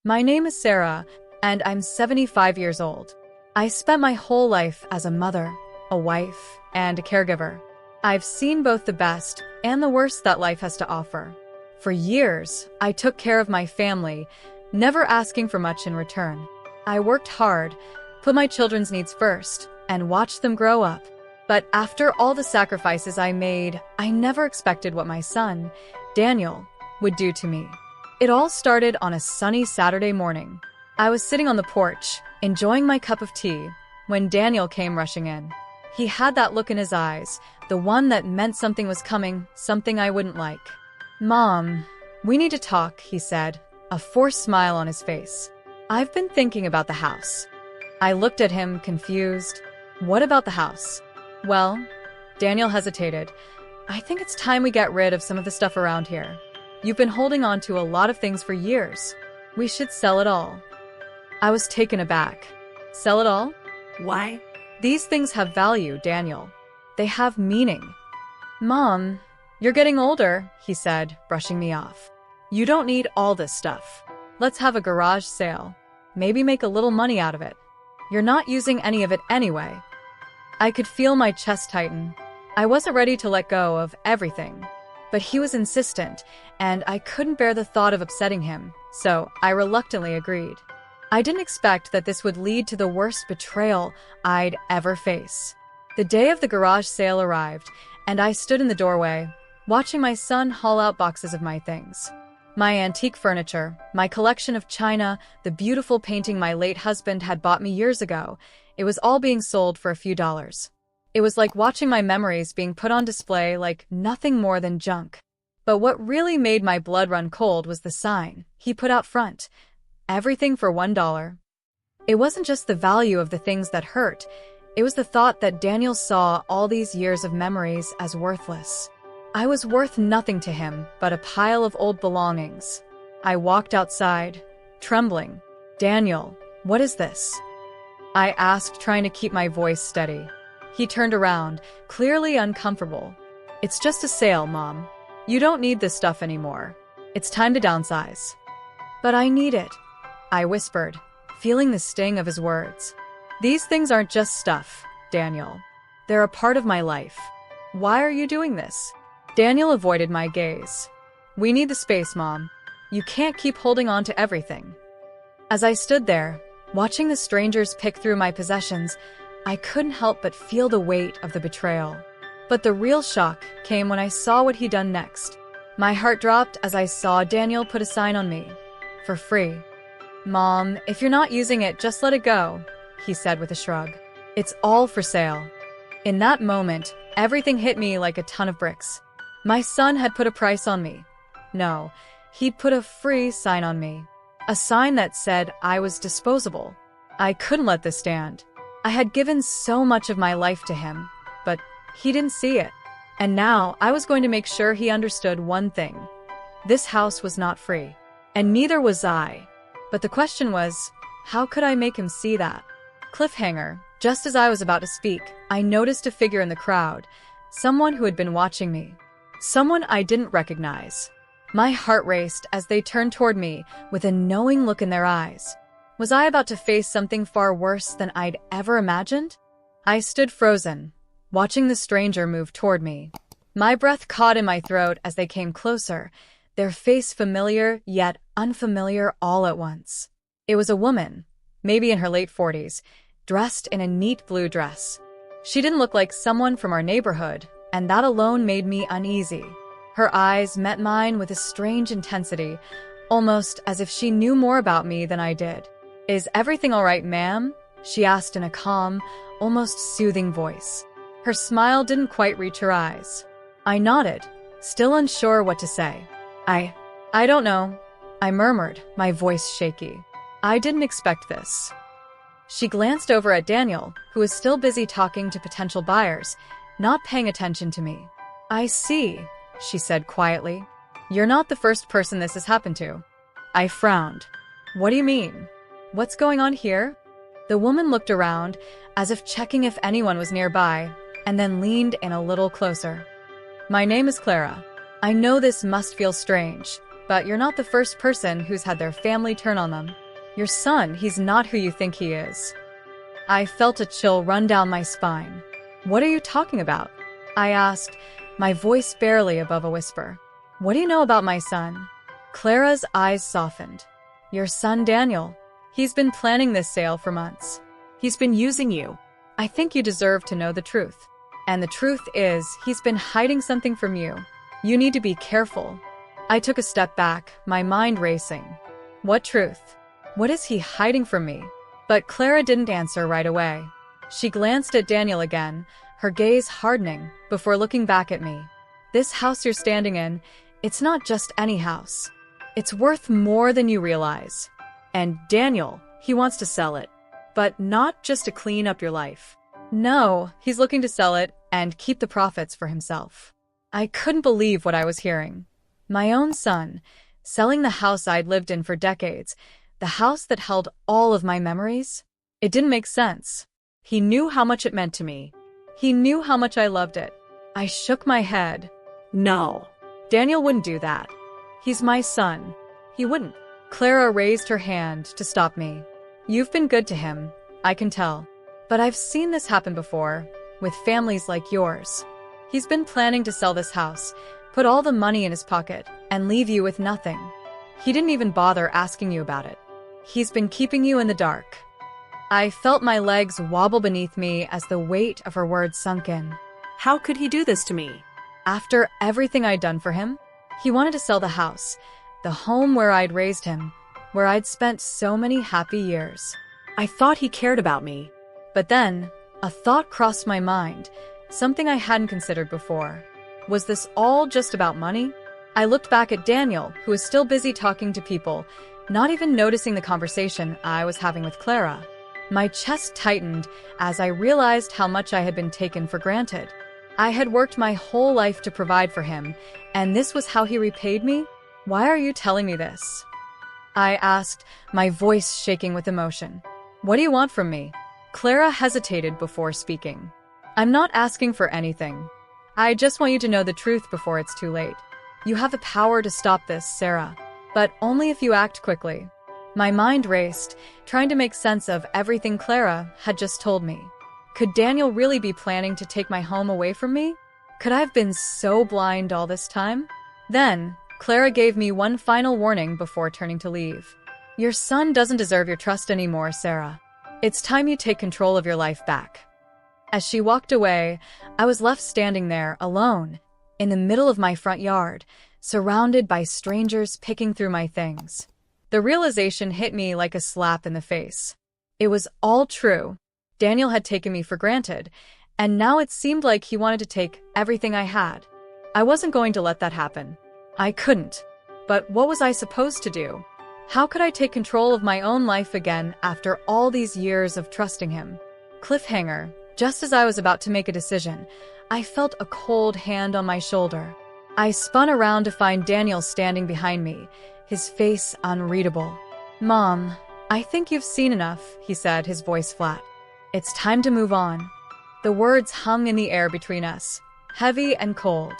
My name is Sarah, and I'm 75 years old. I spent my whole life as a mother, a wife, and a caregiver. I've seen both the best and the worst that life has to offer. For years, I took care of my family, never asking for much in return. I worked hard, put my children's needs first, and watched them grow up. But after all the sacrifices I made, I never expected what my son, Daniel, would do to me. It all started on a sunny Saturday morning. I was sitting on the porch, enjoying my cup of tea, when Daniel came rushing in. He had that look in his eyes, the one that meant something was coming, something I wouldn't like. "Mom, we need to talk," he said, a forced smile on his face. "I've been thinking about the house." I looked at him, confused. "What about the house?" "Well," Daniel hesitated, "I think it's time we get rid of some of the stuff around here. You've been holding on to a lot of things for years. We should sell it all." I was taken aback. "Sell it all? Why?" "These things have value, Daniel. They have meaning." "Mom, you're getting older," he said, brushing me off. "You don't need all this stuff. Let's have a garage sale. Maybe make a little money out of it. You're not using any of it anyway." I could feel my chest tighten. I wasn't ready to let go of everything. But he was insistent, and I couldn't bear the thought of upsetting him, so I reluctantly agreed. I didn't expect that this would lead to the worst betrayal I'd ever face. The day of the garage sale arrived, and I stood in the doorway, watching my son haul out boxes of my things. My antique furniture, my collection of china, the beautiful painting my late husband had bought me years ago, it was all being sold for a few dollars. It was like watching my memories being put on display like nothing more than junk. But what really made my blood run cold was the sign he put out front. Everything for $1. It wasn't just the value of the things that hurt. It was the thought that Daniel saw all these years of memories as worthless. I was worth nothing to him but a pile of old belongings. I walked outside, trembling. "Daniel, what is this?" I asked, trying to keep my voice steady. He turned around, clearly uncomfortable. "It's just a sale, Mom. You don't need this stuff anymore. It's time to downsize." "But I need it," I whispered, feeling the sting of his words. "These things aren't just stuff, Daniel. They're a part of my life. Why are you doing this?" Daniel avoided my gaze. "We need the space, Mom. You can't keep holding on to everything." As I stood there, watching the strangers pick through my possessions, I couldn't help but feel the weight of the betrayal. But the real shock came when I saw what he'd done next. My heart dropped as I saw Daniel put a sign on me. "For free." "Mom, if you're not using it, just let it go," he said with a shrug. "It's all for sale." In that moment, everything hit me like a ton of bricks. My son had put a price on me. No, he'd put a free sign on me. A sign that said I was disposable. I couldn't let this stand. I had given so much of my life to him, but he didn't see it. And now I was going to make sure he understood one thing. This house was not free, and neither was I. But the question was, how could I make him see that? Cliffhanger. Just as I was about to speak, I noticed a figure in the crowd, someone who had been watching me. Someone I didn't recognize. My heart raced as they turned toward me with a knowing look in their eyes. Was I about to face something far worse than I'd ever imagined? I stood frozen, watching the stranger move toward me. My breath caught in my throat as they came closer, their face familiar yet unfamiliar all at once. It was a woman, maybe in her late 40s, dressed in a neat blue dress. She didn't look like someone from our neighborhood, and that alone made me uneasy. Her eyes met mine with a strange intensity, almost as if she knew more about me than I did. "Is everything all right, ma'am?" she asked in a calm, almost soothing voice. Her smile didn't quite reach her eyes. I nodded, still unsure what to say. I don't know," I murmured, my voice shaky. "I didn't expect this." She glanced over at Daniel, who was still busy talking to potential buyers, not paying attention to me. "I see," she said quietly. "You're not the first person this has happened to." I frowned. "What do you mean? What's going on here?" The woman looked around, as if checking if anyone was nearby, and then leaned in a little closer. "My name is Clara. I know this must feel strange, but you're not the first person who's had their family turn on them. Your son, he's not who you think he is. I felt a chill run down my spine. What are you talking about? I asked, my voice barely above a whisper. What do you know about my son? Clara's eyes softened. Your son, Daniel. He's been planning this sale for months. He's been using you. I think you deserve to know the truth. And the truth is, he's been hiding something from you. You need to be careful. I took a step back, my mind racing. What truth? What is he hiding from me? But Clara didn't answer right away. She glanced at Daniel again, her gaze hardening, before looking back at me. This house you're standing in, it's not just any house. It's worth more than you realize. And Daniel, he wants to sell it. But not just to clean up your life. No, he's looking to sell it and keep the profits for himself. I couldn't believe what I was hearing. My own son, selling the house I'd lived in for decades, the house that held all of my memories? It didn't make sense. He knew how much it meant to me. He knew how much I loved it. I shook my head. No, Daniel wouldn't do that. He's my son. He wouldn't. Clara raised her hand to stop me. You've been good to him, I can tell. But I've seen this happen before, with families like yours. He's been planning to sell this house, put all the money in his pocket, and leave you with nothing. He didn't even bother asking you about it. He's been keeping you in the dark. I felt my legs wobble beneath me as the weight of her words sunk in. How could he do this to me? After everything I'd done for him, he wanted to sell the house, the home where I'd raised him, where I'd spent so many happy years. I thought he cared about me. But then, a thought crossed my mind, something I hadn't considered before. Was this all just about money? I looked back at Daniel, who was still busy talking to people, not even noticing the conversation I was having with Clara. My chest tightened as I realized how much I had been taken for granted. I had worked my whole life to provide for him, and this was how he repaid me? Why are you telling me this? I asked, my voice shaking with emotion. What do you want from me? Clara hesitated before speaking. I'm not asking for anything. I just want you to know the truth before it's too late. You have the power to stop this, Sarah, but only if you act quickly. My mind raced, trying to make sense of everything Clara had just told me. Could Daniel really be planning to take my home away from me? Could I have been so blind all this time? Then, Clara gave me one final warning before turning to leave. Your son doesn't deserve your trust anymore, Sarah. It's time you take control of your life back. As she walked away, I was left standing there, alone, in the middle of my front yard, surrounded by strangers picking through my things. The realization hit me like a slap in the face. It was all true. Daniel had taken me for granted, and now it seemed like he wanted to take everything I had. I wasn't going to let that happen. I couldn't. But what was I supposed to do? How could I take control of my own life again after all these years of trusting him? Cliffhanger. Just as I was about to make a decision, I felt a cold hand on my shoulder. I spun around to find Daniel standing behind me, his face unreadable. Mom, I think you've seen enough, he said, his voice flat. It's time to move on. The words hung in the air between us, heavy and cold.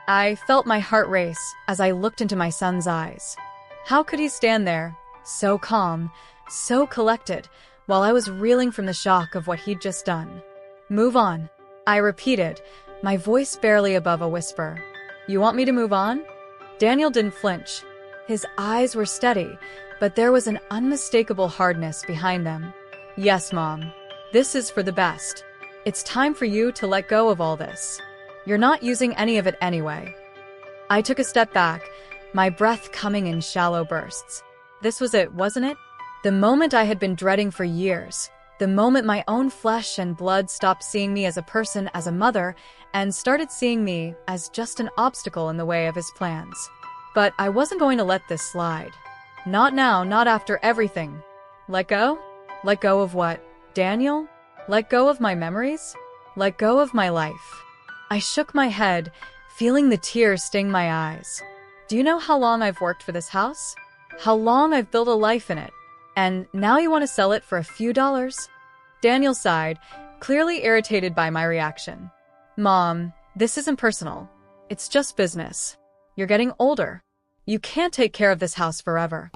I felt my heart race as I looked into my son's eyes. How could he stand there, so calm, so collected, while I was reeling from the shock of what he'd just done? Move on, I repeated, my voice barely above a whisper. You want me to move on? Daniel didn't flinch. His eyes were steady, but there was an unmistakable hardness behind them. Yes, Mom. This is for the best. It's time for you to let go of all this. You're not using any of it anyway. I took a step back, my breath coming in shallow bursts. This was it, wasn't it? The moment I had been dreading for years. The moment my own flesh and blood stopped seeing me as a person, as a mother, and started seeing me as just an obstacle in the way of his plans. But I wasn't going to let this slide. Not now, not after everything. Let go? Let go of what? Daniel? Let go of my memories? Let go of my life? I shook my head, feeling the tears sting my eyes. Do you know how long I've worked for this house? How long I've built a life in it? And now you want to sell it for a few dollars? Daniel sighed, clearly irritated by my reaction. Mom, this isn't personal. It's just business. You're getting older. You can't take care of this house forever.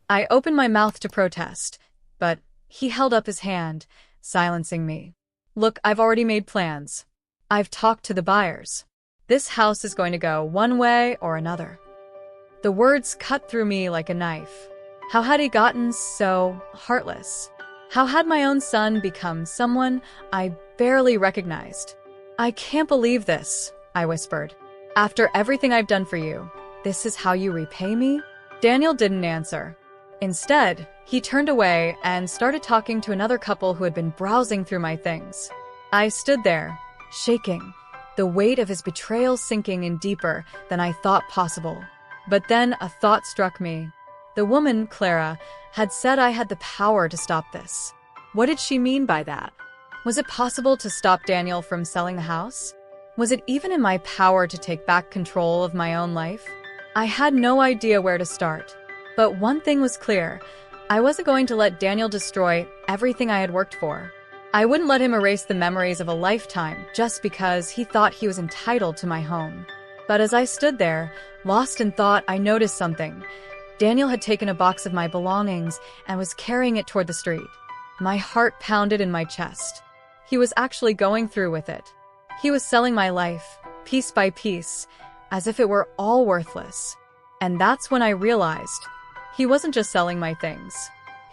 I opened my mouth to protest, but he held up his hand, silencing me. Look, I've already made plans. I've talked to the buyers. This house is going to go one way or another. The words cut through me like a knife. How had he gotten so heartless? How had my own son become someone I barely recognized? I can't believe this, I whispered. After everything I've done for you, this is how you repay me? Daniel didn't answer. Instead, he turned away and started talking to another couple who had been browsing through my things. I stood there, shaking, the weight of his betrayal sinking in deeper than I thought possible. But then a thought struck me. The woman, Clara, had said I had the power to stop this. What did she mean by that? Was it possible to stop Daniel from selling the house? Was it even in my power to take back control of my own life? I had no idea where to start. But one thing was clear. I wasn't going to let Daniel destroy everything I had worked for. I wouldn't let him erase the memories of a lifetime just because he thought he was entitled to my home. But as I stood there, lost in thought, I noticed something. Daniel had taken a box of my belongings and was carrying it toward the street. My heart pounded in my chest. He was actually going through with it. He was selling my life, piece by piece, as if it were all worthless. And that's when I realized he wasn't just selling my things.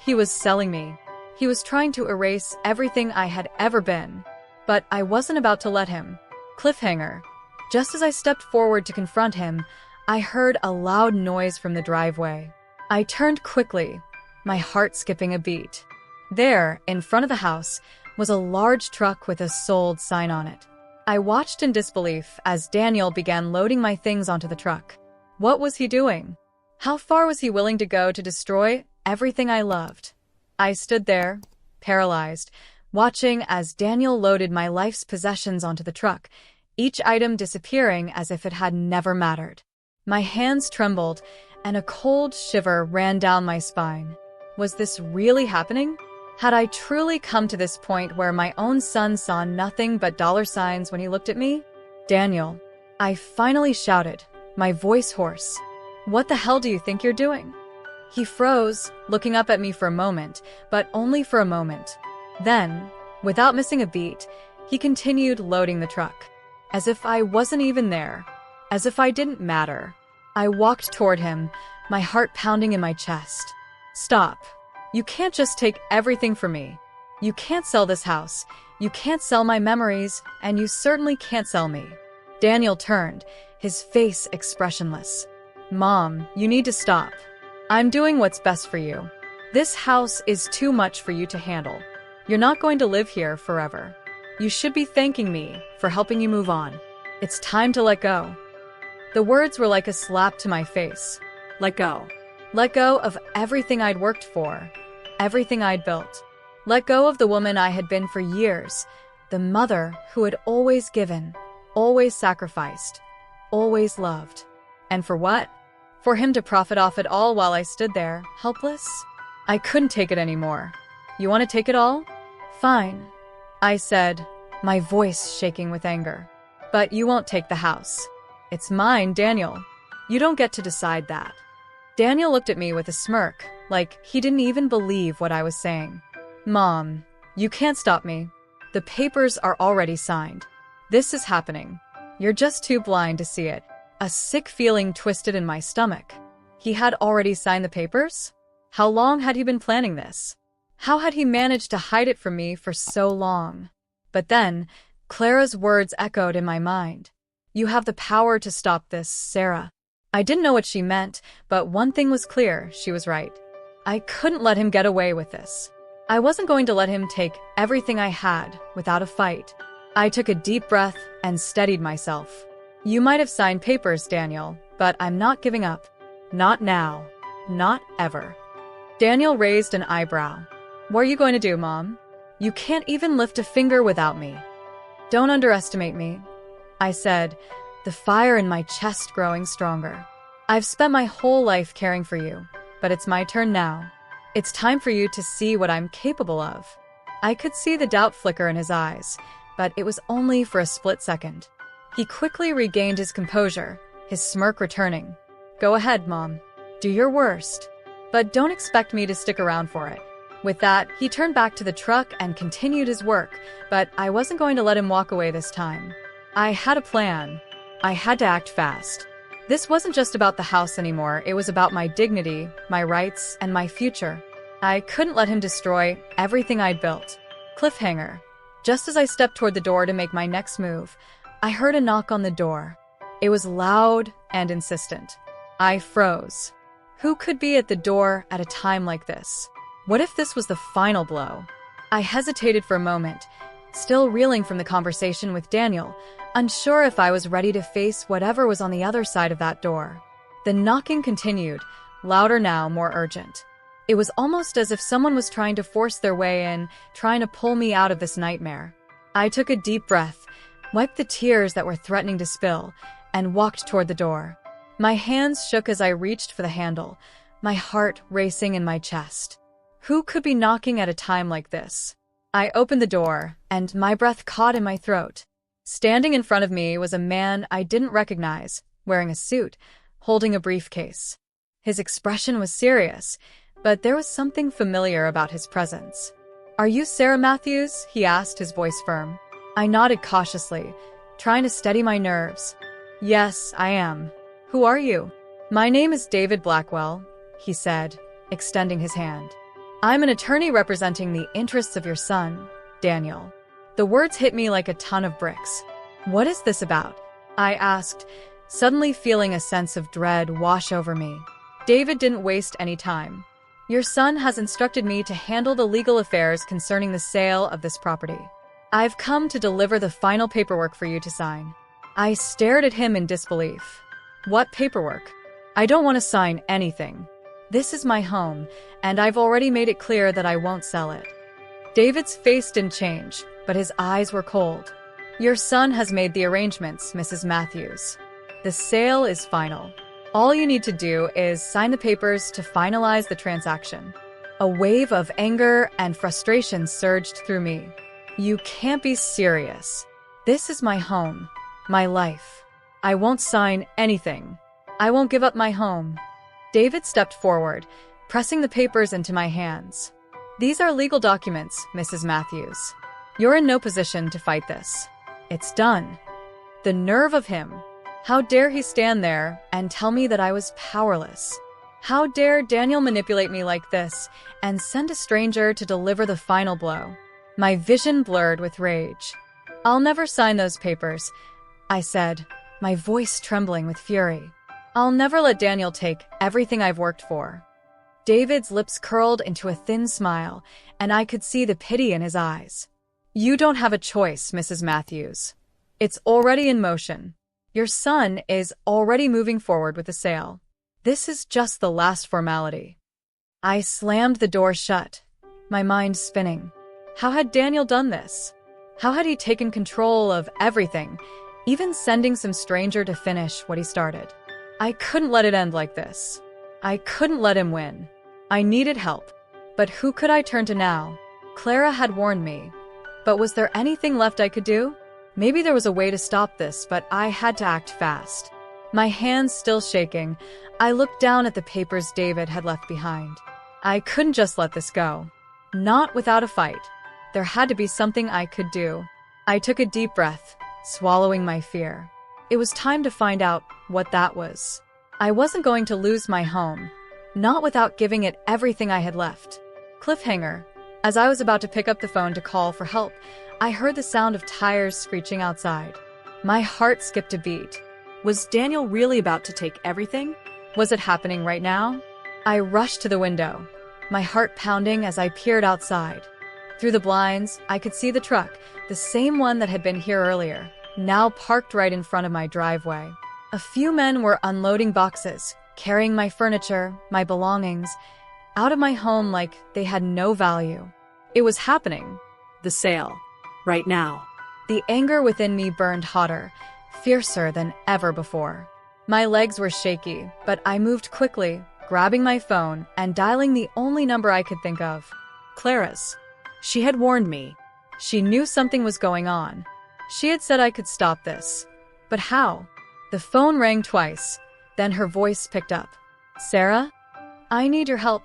He was selling me. He was trying to erase everything I had ever been. But I wasn't about to let him. Cliffhanger. Just as I stepped forward to confront him, I heard a loud noise from the driveway. I turned quickly, my heart skipping a beat. There, in front of the house, was a large truck with a sold sign on it. I watched in disbelief as Daniel began loading my things onto the truck. What was he doing? How far was he willing to go to destroy everything I loved? I stood there, paralyzed, watching as Daniel loaded my life's possessions onto the truck, each item disappearing as if it had never mattered. My hands trembled, and a cold shiver ran down my spine. Was this really happening? Had I truly come to this point where my own son saw nothing but dollar signs when he looked at me? Daniel, I finally shouted, my voice hoarse. What the hell do you think you're doing? He froze, looking up at me for a moment, but only for a moment. Then, without missing a beat, he continued loading the truck. As if I wasn't even there. As if I didn't matter. I walked toward him, my heart pounding in my chest. Stop. You can't just take everything from me. You can't sell this house. You can't sell my memories, and you certainly can't sell me. Daniel turned, his face expressionless. Mom, you need to stop. I'm doing what's best for you. This house is too much for you to handle. You're not going to live here forever. You should be thanking me for helping you move on. It's time to let go. The words were like a slap to my face. Let go. Let go of everything I'd worked for, everything I'd built. Let go of the woman I had been for years, the mother who had always given, always sacrificed, always loved. And for what? For him to profit off it all while I stood there, helpless? I couldn't take it anymore. You want to take it all? Fine, I said, my voice shaking with anger. But you won't take the house. It's mine, Daniel. You don't get to decide that. Daniel looked at me with a smirk, like he didn't even believe what I was saying. Mom, you can't stop me. The papers are already signed. This is happening. You're just too blind to see it. A sick feeling twisted in my stomach. He had already signed the papers? How long had he been planning this? How had he managed to hide it from me for so long? But then, Clara's words echoed in my mind. You have the power to stop this, Sarah. I didn't know what she meant, but one thing was clear, she was right. I couldn't let him get away with this. I wasn't going to let him take everything I had without a fight. I took a deep breath and steadied myself. You might have signed papers, Daniel, but I'm not giving up. Not now. Not ever. Daniel raised an eyebrow. What are you going to do, Mom? You can't even lift a finger without me. Don't underestimate me, I said, the fire in my chest growing stronger. I've spent my whole life caring for you, but it's my turn now. It's time for you to see what I'm capable of. I could see the doubt flicker in his eyes, but it was only for a split second. He quickly regained his composure, his smirk returning. Go ahead, Mom. Do your worst. But don't expect me to stick around for it. With that, he turned back to the truck and continued his work, but I wasn't going to let him walk away this time. I had a plan. I had to act fast. This wasn't just about the house anymore, it was about my dignity, my rights, and my future. I couldn't let him destroy everything I'd built. Cliffhanger. Just as I stepped toward the door to make my next move, I heard a knock on the door. It was loud and insistent. I froze. Who could be at the door at a time like this? What if this was the final blow? I hesitated for a moment, still reeling from the conversation with Daniel, unsure if I was ready to face whatever was on the other side of that door. The knocking continued, louder now, more urgent. It was almost as if someone was trying to force their way in, trying to pull me out of this nightmare. I took a deep breath, wiped the tears that were threatening to spill, and walked toward the door. My hands shook as I reached for the handle, my heart racing in my chest. Who could be knocking at a time like this? I opened the door, and my breath caught in my throat. Standing in front of me was a man I didn't recognize, wearing a suit, holding a briefcase. His expression was serious, but there was something familiar about his presence. "Are you Sarah Matthews?" he asked, his voice firm. I nodded cautiously, trying to steady my nerves. "Yes, I am. Who are you?" "My name is David Blackwell," he said, extending his hand. "I'm an attorney representing the interests of your son, Daniel." The words hit me like a ton of bricks. "What is this about?" I asked, suddenly feeling a sense of dread wash over me. David didn't waste any time. "Your son has instructed me to handle the legal affairs concerning the sale of this property. I've come to deliver the final paperwork for you to sign." I stared at him in disbelief. "What paperwork? I don't want to sign anything. This is my home, and I've already made it clear that I won't sell it." David's face didn't change, but his eyes were cold. "Your son has made the arrangements, Mrs. Matthews. The sale is final. All you need to do is sign the papers to finalize the transaction." A wave of anger and frustration surged through me. "You can't be serious. This is my home, my life. I won't sign anything. I won't give up my home." David stepped forward, pressing the papers into my hands. "These are legal documents, Mrs. Matthews. You're in no position to fight this. It's done." The nerve of him. How dare he stand there and tell me that I was powerless? How dare Daniel manipulate me like this and send a stranger to deliver the final blow? My vision blurred with rage. "I'll never sign those papers," I said, my voice trembling with fury. "I'll never let Daniel take everything I've worked for." David's lips curled into a thin smile, and I could see the pity in his eyes. "You don't have a choice, Mrs. Matthews. It's already in motion. Your son is already moving forward with the sale. This is just the last formality." I slammed the door shut, my mind spinning. How had Daniel done this? How had he taken control of everything, even sending some stranger to finish what he started? I couldn't let it end like this. I couldn't let him win. I needed help. But who could I turn to now? Clara had warned me. But was there anything left I could do? Maybe there was a way to stop this, but I had to act fast. My hands still shaking, I looked down at the papers David had left behind. I couldn't just let this go. Not without a fight. There had to be something I could do. I took a deep breath, swallowing my fear. It was time to find out what that was. I wasn't going to lose my home, not without giving it everything I had left. Cliffhanger. As I was about to pick up the phone to call for help, I heard the sound of tires screeching outside. My heart skipped a beat. Was Daniel really about to take everything? Was it happening right now? I rushed to the window, my heart pounding as I peered outside. Through the blinds, I could see the truck, the same one that had been here earlier, now parked right in front of my driveway. A few men were unloading boxes, carrying my furniture, my belongings, out of my home like they had no value. It was happening. The sale. Right now. The anger within me burned hotter, fiercer than ever before. My legs were shaky, but I moved quickly, grabbing my phone and dialing the only number I could think of. Clara's. She had warned me. She knew something was going on. She had said I could stop this. But how? The phone rang twice, Then her voice picked up. Sarah? I need your help,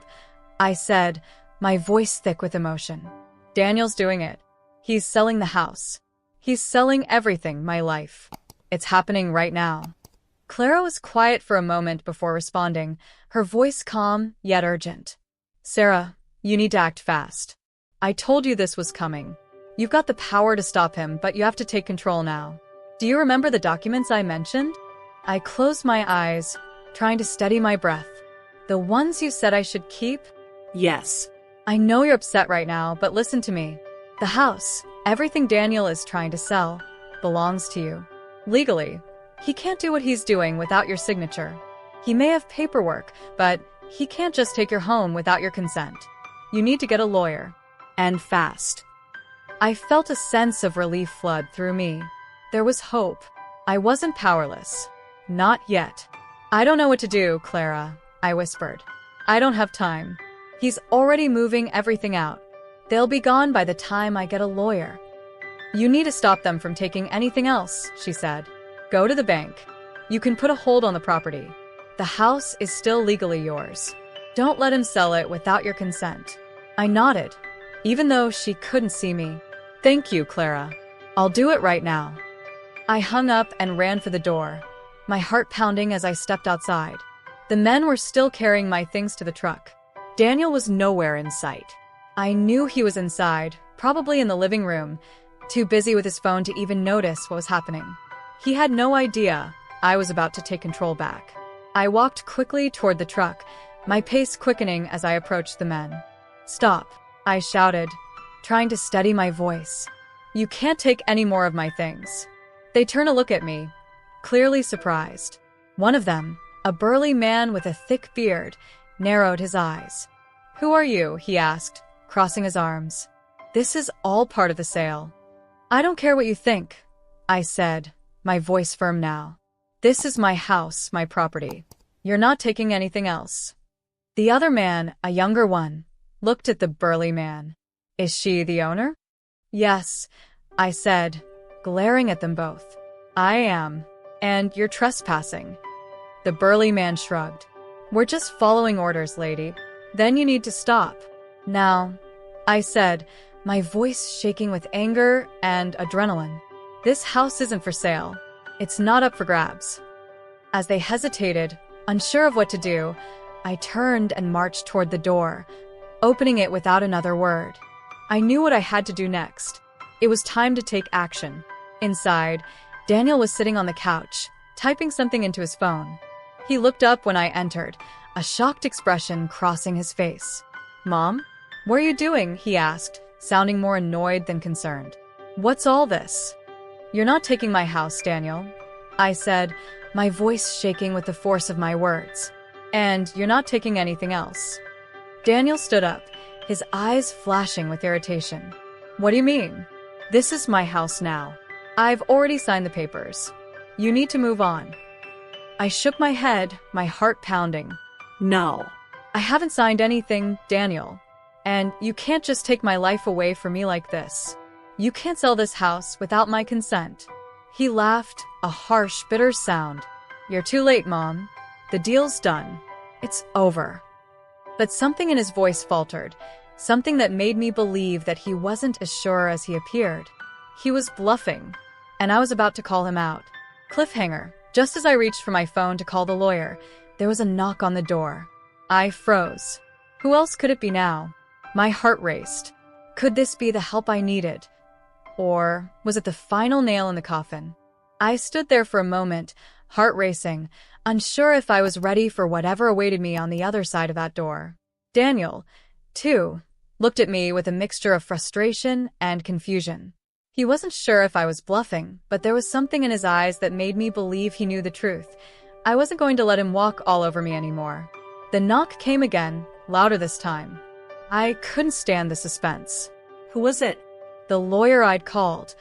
I said, my voice thick with emotion. Daniel's doing it. He's selling the house. He's selling everything, my life. It's happening right now. Clara was quiet for a moment before responding, her voice calm yet urgent. Sarah, you need to act fast. I told you this was coming. You've got the power to stop him, but you have to take control now. Do you remember the documents I mentioned? I closed my eyes, trying to steady my breath. The ones you said I should keep? Yes. I know you're upset right now, but listen to me. The house, everything Daniel is trying to sell, belongs to you. Legally, he can't do what he's doing without your signature. He may have paperwork, but he can't just take your home without your consent. You need to get a lawyer. And fast. I felt a sense of relief flood through me. There was hope. I wasn't powerless. Not yet. I don't know what to do, Clara, I whispered. I don't have time. He's already moving everything out. They'll be gone by the time I get a lawyer. You need to stop them from taking anything else, she said. Go to the bank. You can put a hold on the property. The house is still legally yours. Don't let him sell it without your consent. I nodded, even though she couldn't see me. Thank you, Clara. I'll do it right now. I hung up and ran for the door, my heart pounding as I stepped outside. The men were still carrying my things to the truck. Daniel was nowhere in sight. I knew he was inside, probably in the living room, too busy with his phone to even notice what was happening. He had no idea I was about to take control back. I walked quickly toward the truck, my pace quickening as I approached the men. Stop, I shouted, trying to steady my voice. You can't take any more of my things. They turned to look at me, clearly surprised. One of them, a burly man with a thick beard, narrowed his eyes. Who are you? He asked, crossing his arms. This is all part of the sale. I don't care what you think, I said, my voice firm now. This is my house, my property. You're not taking anything else. The other man, a younger one, looked at the burly man. Is she the owner? Yes, I said, glaring at them both. I am, and you're trespassing. The burly man shrugged. We're just following orders, lady. Then you need to stop. Now, I said, my voice shaking with anger and adrenaline. This house isn't for sale. It's not up for grabs. As they hesitated, unsure of what to do, I turned and marched toward the door, opening it without another word. I knew what I had to do next. It was time to take action. Inside, Daniel was sitting on the couch, typing something into his phone. He looked up when I entered, a shocked expression crossing his face. Mom? What are you doing? He asked, sounding more annoyed than concerned. What's all this? You're not taking my house, Daniel, I said, my voice shaking with the force of my words. And you're not taking anything else. Daniel stood up, his eyes flashing with irritation. What do you mean? This is my house now. I've already signed the papers. You need to move on. I shook my head, my heart pounding. No. I haven't signed anything, Daniel. And you can't just take my life away from me like this. You can't sell this house without my consent. He laughed, a harsh, bitter sound. You're too late, Mom. The deal's done. It's over. But something in his voice faltered, something that made me believe that he wasn't as sure as he appeared. He was bluffing, and I was about to call him out. Cliffhanger. Just as I reached for my phone to call the lawyer, there was a knock on the door. I froze. Who else could it be now? My heart raced. Could this be the help I needed? Or was it the final nail in the coffin? I stood there for a moment, heart racing, unsure if I was ready for whatever awaited me on the other side of that door. Daniel, too, looked at me with a mixture of frustration and confusion. He wasn't sure if I was bluffing, but there was something in his eyes that made me believe he knew the truth. I wasn't going to let him walk all over me anymore. The knock came again, louder this time. I couldn't stand the suspense. Who was it? The lawyer I'd called,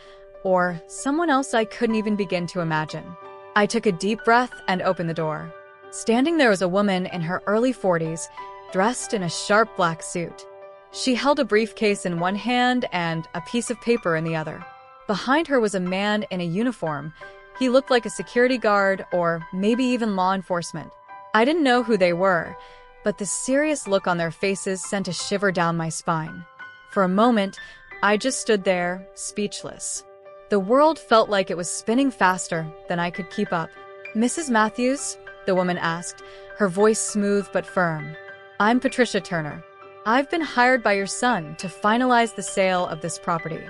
or someone else I couldn't even begin to imagine. I took a deep breath and opened the door. Standing there was a woman in her early 40s, dressed in a sharp black suit. She held a briefcase in one hand and a piece of paper in the other. Behind her was a man in a uniform, He looked like a security guard or maybe even law enforcement. I didn't know who they were, but the serious look on their faces sent a shiver down my spine. For a moment, I just stood there, speechless. The world felt like it was spinning faster than I could keep up. "Mrs. Matthews?" the woman asked, her voice smooth but firm. "I'm Patricia Turner. I've been hired by your son to finalize the sale of this property."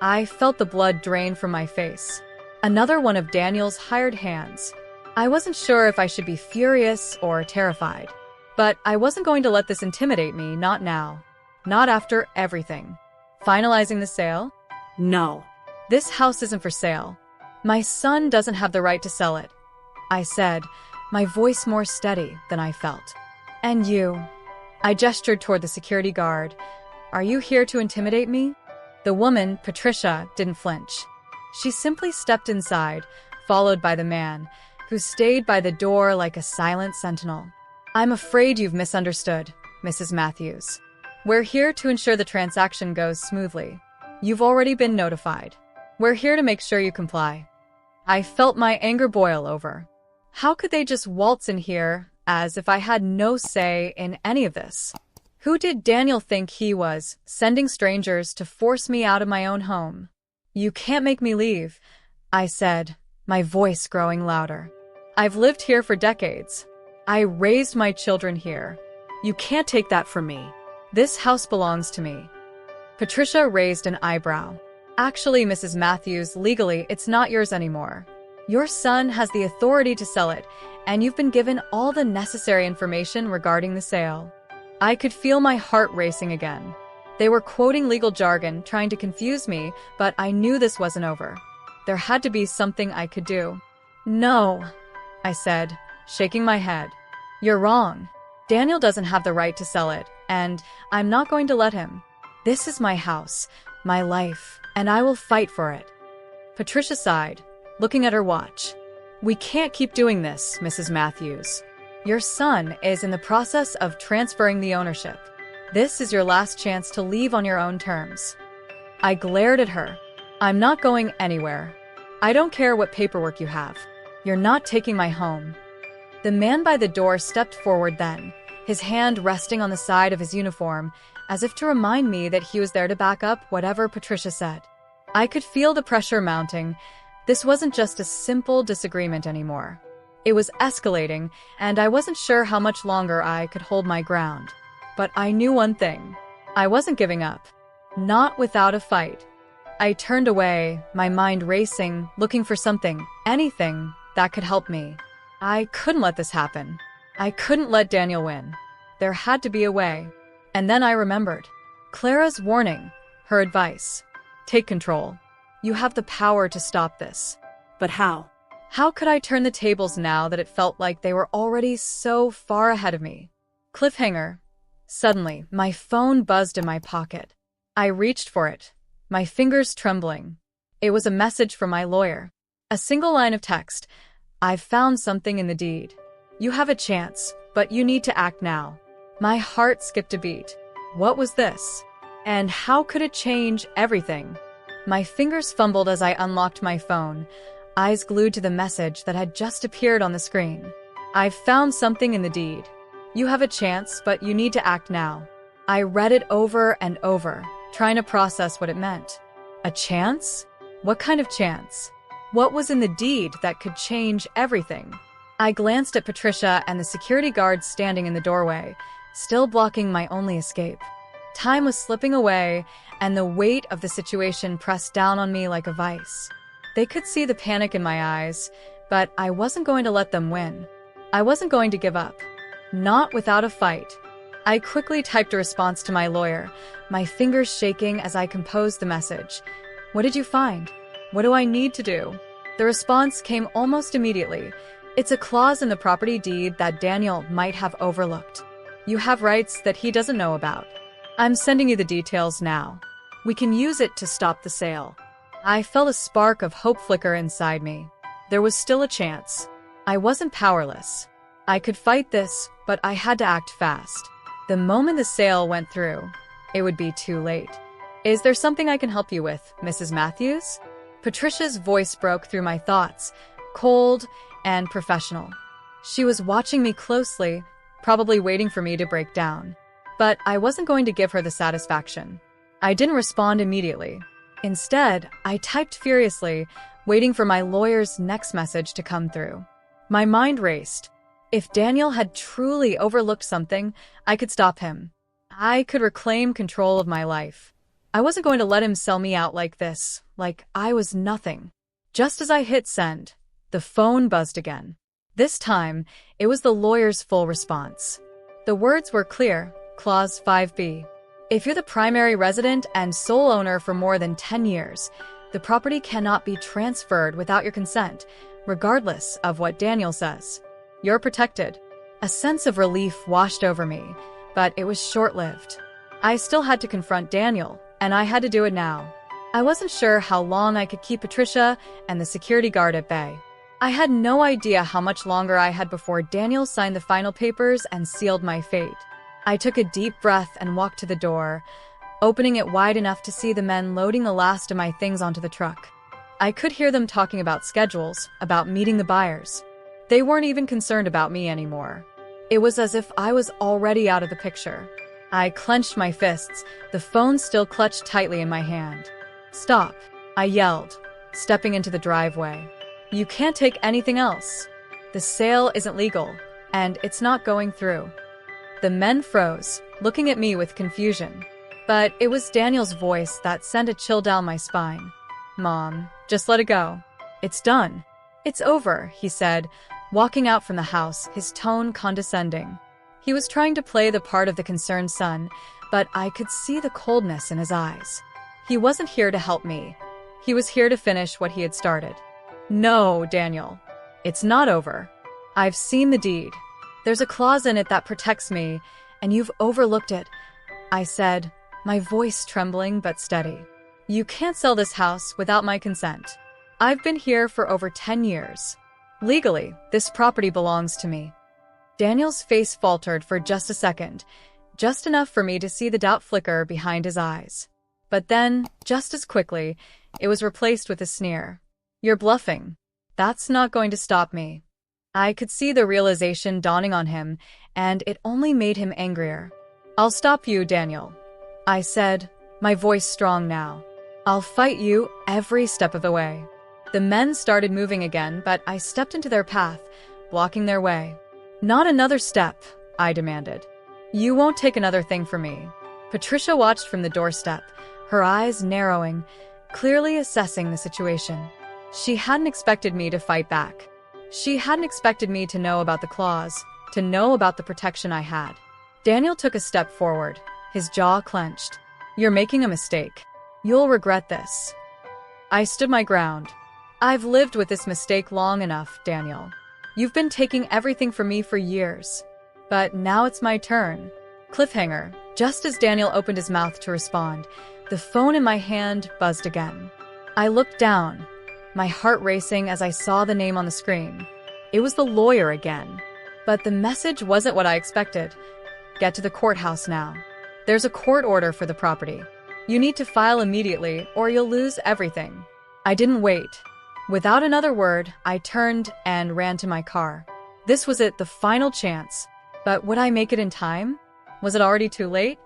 I felt the blood drain from my face. Another one of Daniel's hired hands. I wasn't sure if I should be furious or terrified. But I wasn't going to let this intimidate me, not now. Not after everything. Finalizing the sale? No. "This house isn't for sale. My son doesn't have the right to sell it," I said, my voice more steady than I felt. "And you?" I gestured toward the security guard. "Are you here to intimidate me?" The woman, Patricia, didn't flinch. She simply stepped inside, followed by the man, who stayed by the door like a silent sentinel. "I'm afraid you've misunderstood, Mrs. Matthews. We're here to ensure the transaction goes smoothly. You've already been notified. We're here to make sure you comply." I felt my anger boil over. How could they just waltz in here as if I had no say in any of this? Who did Daniel think he was, sending strangers to force me out of my own home? "You can't make me leave," I said, my voice growing louder. "I've lived here for decades. I raised my children here. You can't take that from me. This house belongs to me." Patricia raised an eyebrow. "Actually, Mrs. Matthews, legally, it's not yours anymore. Your son has the authority to sell it, and you've been given all the necessary information regarding the sale." I could feel my heart racing again. They were quoting legal jargon, trying to confuse me, but I knew this wasn't over. There had to be something I could do. "No," I said, shaking my head. "You're wrong. Daniel doesn't have the right to sell it, and I'm not going to let him. This is my house, my life, and I will fight for it." Patricia sighed, looking at her watch. "We can't keep doing this, Mrs. Matthews. Your son is in the process of transferring the ownership. This is your last chance to leave on your own terms." I glared at her. "I'm not going anywhere. I don't care what paperwork you have. You're not taking my home." The man by the door stepped forward then, his hand resting on the side of his uniform, as if to remind me that he was there to back up whatever Patricia said. I could feel the pressure mounting. This wasn't just a simple disagreement anymore. It was escalating, and I wasn't sure how much longer I could hold my ground. But I knew one thing. I wasn't giving up. Not without a fight. I turned away, my mind racing, looking for something, anything, that could help me. I couldn't let this happen. I couldn't let Daniel win. There had to be a way. And then I remembered. Clara's warning, her advice. Take control. You have the power to stop this. But how? How could I turn the tables now that it felt like they were already so far ahead of me? Cliffhanger. Suddenly, my phone buzzed in my pocket. I reached for it, my fingers trembling. It was a message from my lawyer. A single line of text. "I've found something in the deed. You have a chance, but you need to act now." My heart skipped a beat. What was this? And how could it change everything? My fingers fumbled as I unlocked my phone, eyes glued to the message that had just appeared on the screen. "I've found something in the deed. You have a chance, but you need to act now." I read it over and over, trying to process what it meant. A chance? What kind of chance? What was in the deed that could change everything? I glanced at Patricia and the security guards standing in the doorway, still blocking my only escape. Time was slipping away, and the weight of the situation pressed down on me like a vice. They could see the panic in my eyes, but I wasn't going to let them win. I wasn't going to give up. Not without a fight. I quickly typed a response to my lawyer, my fingers shaking as I composed the message. "What did you find? What do I need to do?" The response came almost immediately. "It's a clause in the property deed that Daniel might have overlooked. You have rights that he doesn't know about. I'm sending you the details now. We can use it to stop the sale." I felt a spark of hope flicker inside me. There was still a chance. I wasn't powerless. I could fight this, but I had to act fast. The moment the sale went through, it would be too late. "Is there something I can help you with, Mrs. Matthews?" Patricia's voice broke through my thoughts, cold and professional. She was watching me closely, probably waiting for me to break down. But I wasn't going to give her the satisfaction. I didn't respond immediately. Instead, I typed furiously, waiting for my lawyer's next message to come through. My mind raced. If Daniel had truly overlooked something, I could stop him. I could reclaim control of my life. I wasn't going to let him sell me out like this, like I was nothing. Just as I hit send, the phone buzzed again. This time, it was the lawyer's full response. The words were clear, Clause 5B. If you're the primary resident and sole owner for more than 10 years, the property cannot be transferred without your consent, regardless of what Daniel says. You're protected. A sense of relief washed over me, but it was short-lived. I still had to confront Daniel, and I had to do it now. I wasn't sure how long I could keep Patricia and the security guard at bay. I had no idea how much longer I had before Daniel signed the final papers and sealed my fate. I took a deep breath and walked to the door, opening it wide enough to see the men loading the last of my things onto the truck. I could hear them talking about schedules, about meeting the buyers. They weren't even concerned about me anymore. It was as if I was already out of the picture. I clenched my fists, the phone still clutched tightly in my hand. "Stop," I yelled, stepping into the driveway. "You can't take anything else. The sale isn't legal, and it's not going through." The men froze, looking at me with confusion. But it was Daniel's voice that sent a chill down my spine. "Mom, just let it go. It's done. It's over," he said, walking out from the house, his tone condescending. He was trying to play the part of the concerned son, but I could see the coldness in his eyes. He wasn't here to help me. He was here to finish what he had started. "No, Daniel. It's not over. I've seen the deed. There's a clause in it that protects me, and you've overlooked it," I said, my voice trembling but steady. "You can't sell this house without my consent. I've been here for over 10 years. Legally, this property belongs to me." Daniel's face faltered for just a second, just enough for me to see the doubt flicker behind his eyes. But then, just as quickly, it was replaced with a sneer. "You're bluffing. That's not going to stop me." I could see the realization dawning on him, and it only made him angrier. "I'll stop you, Daniel," I said, my voice strong now. "I'll fight you every step of the way." The men started moving again, but I stepped into their path, blocking their way. "Not another step," I demanded. "You won't take another thing from me." Patricia watched from the doorstep, her eyes narrowing, clearly assessing the situation. She hadn't expected me to fight back. She hadn't expected me to know about the clause, to know about the protection I had. Daniel took a step forward, his jaw clenched. "You're making a mistake. You'll regret this." I stood my ground. "I've lived with this mistake long enough, Daniel. You've been taking everything from me for years. But now it's my turn." Cliffhanger. Just as Daniel opened his mouth to respond, the phone in my hand buzzed again. I looked down, my heart racing as I saw the name on the screen. It was the lawyer again. But the message wasn't what I expected. "Get to the courthouse now. There's a court order for the property. You need to file immediately or you'll lose everything." I didn't wait. Without another word, I turned and ran to my car. This was it, the final chance. But would I make it in time? Was it already too late?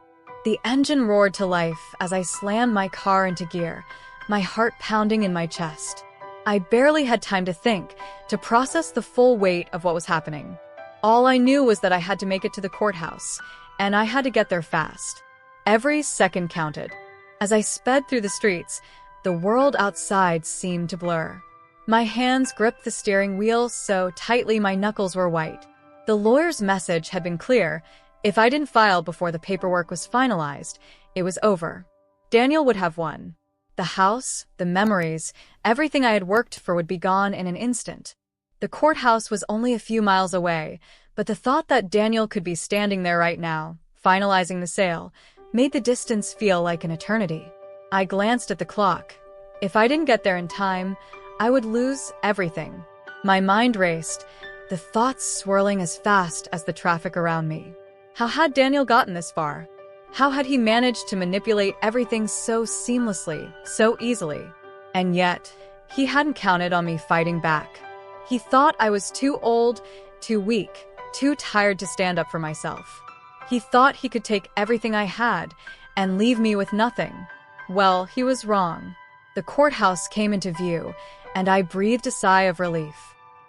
The engine roared to life as I slammed my car into gear, my heart pounding in my chest. I barely had time to think, to process the full weight of what was happening. All I knew was that I had to make it to the courthouse, and I had to get there fast. Every second counted. As I sped through the streets, the world outside seemed to blur. My hands gripped the steering wheel so tightly my knuckles were white. The lawyer's message had been clear. If I didn't file before the paperwork was finalized, it was over. Daniel would have won. The house, the memories, everything I had worked for would be gone in an instant. The courthouse was only a few miles away, but the thought that Daniel could be standing there right now, finalizing the sale, made the distance feel like an eternity. I glanced at the clock. If I didn't get there in time, I would lose everything. My mind raced, the thoughts swirling as fast as the traffic around me. How had Daniel gotten this far? How had he managed to manipulate everything so seamlessly, so easily? And yet, he hadn't counted on me fighting back. He thought I was too old, too weak, too tired to stand up for myself. He thought he could take everything I had and leave me with nothing. Well, he was wrong. The courthouse came into view, and I breathed a sigh of relief.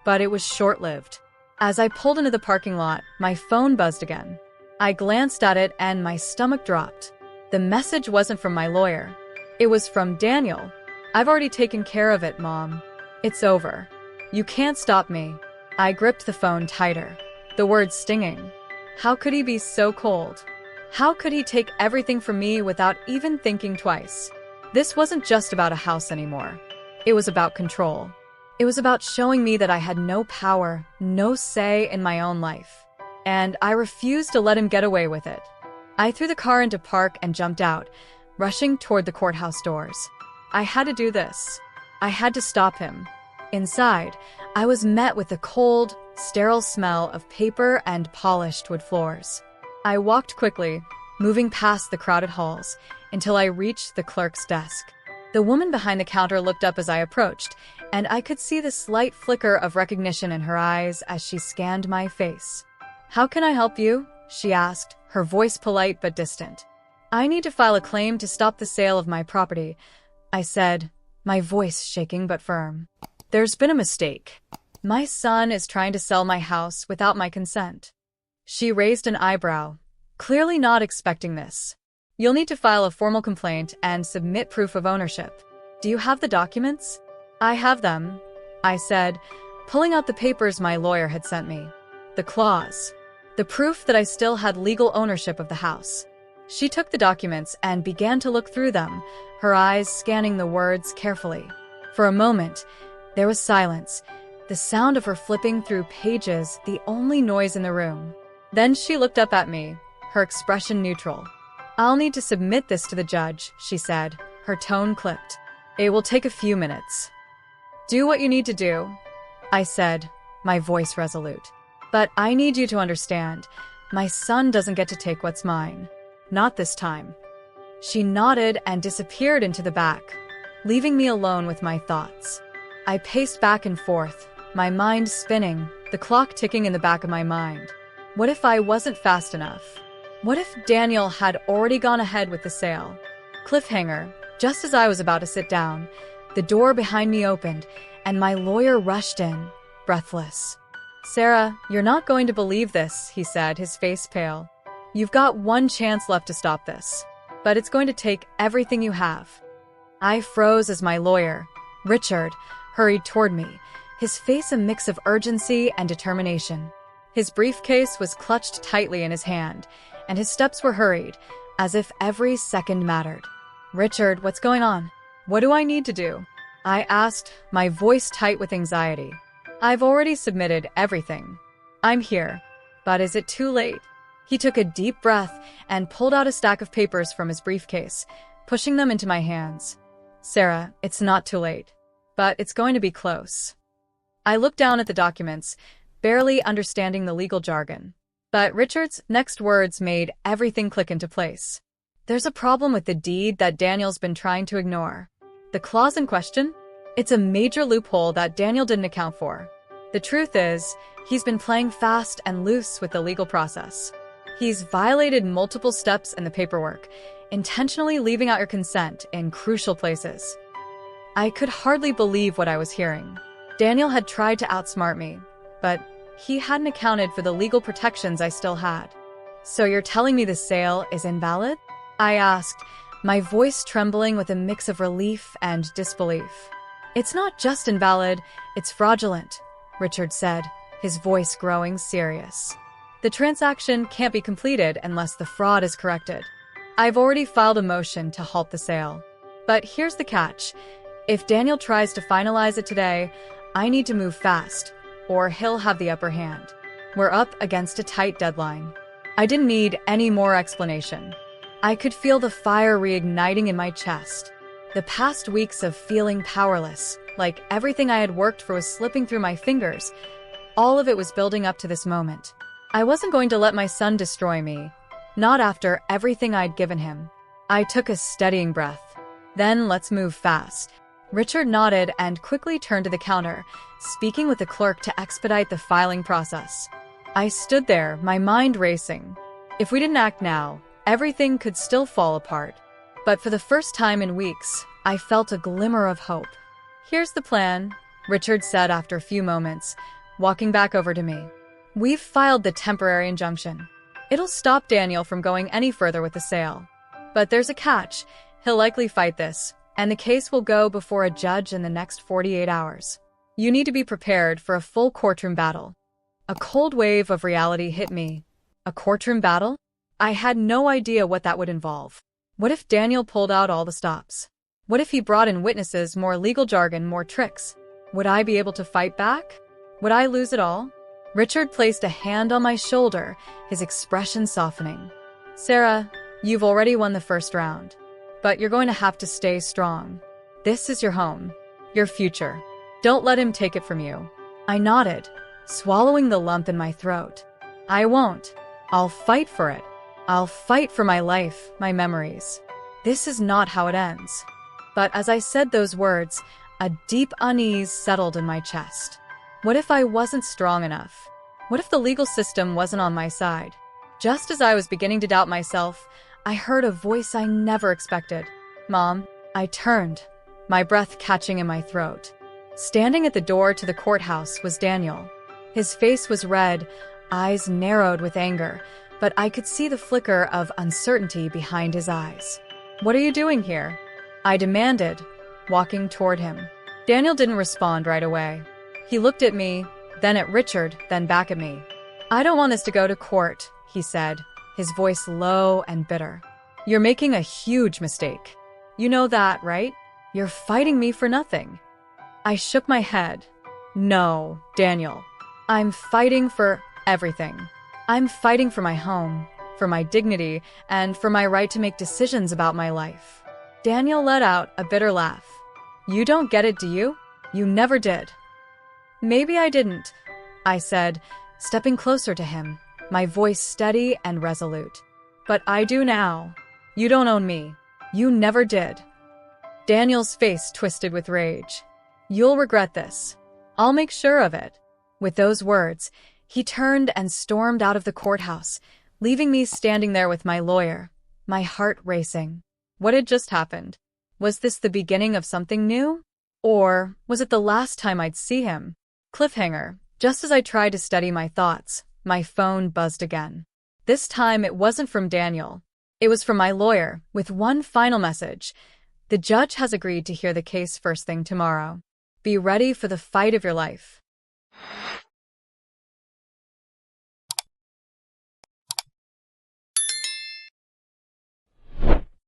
But it was short-lived. As I pulled into the parking lot, my phone buzzed again. I glanced at it and my stomach dropped. The message wasn't from my lawyer. It was from Daniel. "I've already taken care of it, Mom. It's over. You can't stop me." I gripped the phone tighter, the words stinging. How could he be so cold? How could he take everything from me without even thinking twice? This wasn't just about a house anymore. It was about control. It was about showing me that I had no power, no say in my own life. And I refused to let him get away with it. I threw the car into park and jumped out, rushing toward the courthouse doors. I had to do this. I had to stop him. Inside, I was met with the cold, sterile smell of paper and polished wood floors. I walked quickly, moving past the crowded halls, until I reached the clerk's desk. The woman behind the counter looked up as I approached, and I could see the slight flicker of recognition in her eyes as she scanned my face. "How can I help you?" she asked, her voice polite but distant. "I need to file a claim to stop the sale of my property," I said, my voice shaking but firm. "There's been a mistake. My son is trying to sell my house without my consent." She raised an eyebrow, clearly not expecting this. "You'll need to file a formal complaint and submit proof of ownership. Do you have the documents?" "I have them," I said, pulling out the papers my lawyer had sent me. The clause. The proof that I still had legal ownership of the house. She took the documents and began to look through them, her eyes scanning the words carefully. For a moment, there was silence, the sound of her flipping through pages, the only noise in the room. Then she looked up at me, her expression neutral. "I'll need to submit this to the judge," she said, her tone clipped. "It will take a few minutes." "Do what you need to do," I said, my voice resolute. "But I need you to understand, my son doesn't get to take what's mine. Not this time." She nodded and disappeared into the back, leaving me alone with my thoughts. I paced back and forth, my mind spinning, the clock ticking in the back of my mind. What if I wasn't fast enough? What if Daniel had already gone ahead with the sale? Cliffhanger. Just as I was about to sit down, the door behind me opened, and my lawyer rushed in, breathless. "Sarah, you're not going to believe this," he said, his face pale. "You've got one chance left to stop this, but it's going to take everything you have." I froze as my lawyer, Richard, hurried toward me, his face a mix of urgency and determination. His briefcase was clutched tightly in his hand, and his steps were hurried, as if every second mattered. "Richard, what's going on? What do I need to do?" I asked, my voice tight with anxiety. "I've already submitted everything. I'm here. But is it too late?" He took a deep breath and pulled out a stack of papers from his briefcase, pushing them into my hands. "Sarah, it's not too late. But it's going to be close." I looked down at the documents, barely understanding the legal jargon. But Richard's next words made everything click into place. "There's a problem with the deed that Daniel's been trying to ignore. The clause in question? It's a major loophole that Daniel didn't account for. The truth is, he's been playing fast and loose with the legal process. He's violated multiple steps in the paperwork, intentionally leaving out your consent in crucial places." I could hardly believe what I was hearing. Daniel had tried to outsmart me, but he hadn't accounted for the legal protections I still had. "So you're telling me the sale is invalid?" I asked, my voice trembling with a mix of relief and disbelief. "It's not just invalid, it's fraudulent," Richard said, his voice growing serious. "The transaction can't be completed unless the fraud is corrected. I've already filed a motion to halt the sale. But here's the catch. If Daniel tries to finalize it today, I need to move fast, or he'll have the upper hand. We're up against a tight deadline." I didn't need any more explanation. I could feel the fire reigniting in my chest. The past weeks of feeling powerless, like everything I had worked for was slipping through my fingers, all of it was building up to this moment. I wasn't going to let my son destroy me, not after everything I'd given him. I took a steadying breath. "Then let's move fast." Richard nodded and quickly turned to the counter, speaking with the clerk to expedite the filing process. I stood there, my mind racing. If we didn't act now, everything could still fall apart. But for the first time in weeks, I felt a glimmer of hope. "Here's the plan," Richard said after a few moments, walking back over to me. "We've filed the temporary injunction. It'll stop Daniel from going any further with the sale. But there's a catch. He'll likely fight this, and the case will go before a judge in the next 48 hours. You need to be prepared for a full courtroom battle." A cold wave of reality hit me. A courtroom battle? I had no idea what that would involve. What if Daniel pulled out all the stops? What if he brought in witnesses, more legal jargon, more tricks? Would I be able to fight back? Would I lose it all? Richard placed a hand on my shoulder, his expression softening. "Sarah, you've already won the first round. But you're going to have to stay strong. This is your home, your future. Don't let him take it from you." I nodded, swallowing the lump in my throat. "I won't. I'll fight for it. I'll fight for my life, my memories. This is not how it ends." But as I said those words, a deep unease settled in my chest. What if I wasn't strong enough? What if the legal system wasn't on my side? Just as I was beginning to doubt myself, I heard a voice I never expected. "Mom." I turned, my breath catching in my throat. Standing at the door to the courthouse was Daniel. His face was red, eyes narrowed with anger, but I could see the flicker of uncertainty behind his eyes. "What are you doing here?" I demanded, walking toward him. Daniel didn't respond right away. He looked at me, then at Richard, then back at me. "I don't want this to go to court," he said, his voice low and bitter. "You're making a huge mistake. You know that, right? You're fighting me for nothing." I shook my head. "No, Daniel. I'm fighting for everything. I'm fighting for my home, for my dignity, and for my right to make decisions about my life." Daniel let out a bitter laugh. "You don't get it, do you? You never did." "Maybe I didn't," I said, stepping closer to him, my voice steady and resolute. "But I do now. You don't own me. You never did." Daniel's face twisted with rage. "You'll regret this. I'll make sure of it." With those words, he turned and stormed out of the courthouse, leaving me standing there with my lawyer, my heart racing. What had just happened? Was this the beginning of something new? Or was it the last time I'd see him? Cliffhanger. Just as I tried to steady my thoughts, my phone buzzed again. This time it wasn't from Daniel. It was from my lawyer, with one final message. "The judge has agreed to hear the case first thing tomorrow. Be ready for the fight of your life."